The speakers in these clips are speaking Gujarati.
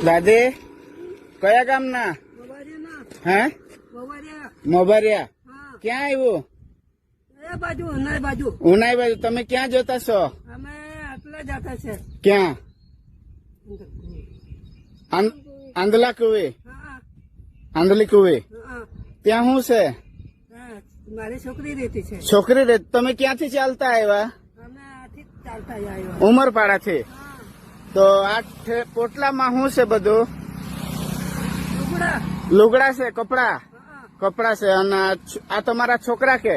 દાદી કયા ગામના? હે મોબારિયા. ક્યાં આવ્યું? ઉનાઈ બાજુ. તમે ક્યાં જતા છો? અમે આટલા જતા છે. ક્યાં? આંધલા કુવે. આંધલી કુવે. ત્યાં શું છે? મારી છોકરી રહેતી છે. છોકરી રહેતી. તમે ક્યાંથી ચાલતા આવ્યા? અમે આથી ચાલતા આવ્યા. ઉમરપાડાથી. તો આ પોટલામાં શું છે બધું? લુગડા છે, કપડા. કપડા છે. અને આ તમારા છોકરા કે?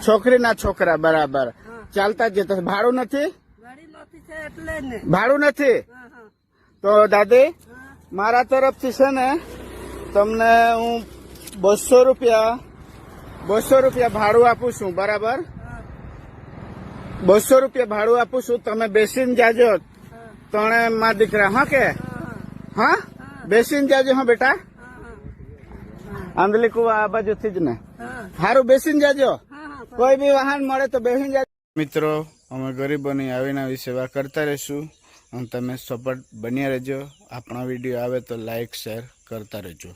છોકરીના છોકરા. બરાબર. ચાલતા જ જતા. ભાડું નથી? ભાડું નથી. તો દાદી મારા તરફથી છે ને તમને હું 200 રૂપિયા ભાડું આપું છું. બરાબર? 200 રૂપિયા ભાડું આપું છું. તમે બેસીને જાજો. તણે માં દીકરા. હા કે? હા બેસીને જાજો. હા બેટા. આંધલી કુવા આ બાજુથી જ ને. સારું બેસીને જાજો. કોઈ બી વાહન મળે તો બેસીને જાજો. મિત્રો અમે ગરીબોની આવીને આવી સેવા કરતા રહીશું અને તમે સપોર્ટ બન્યા રહેજો. આપણા વિડીયો આવે તો લાઈક શેર કરતા રહેજો.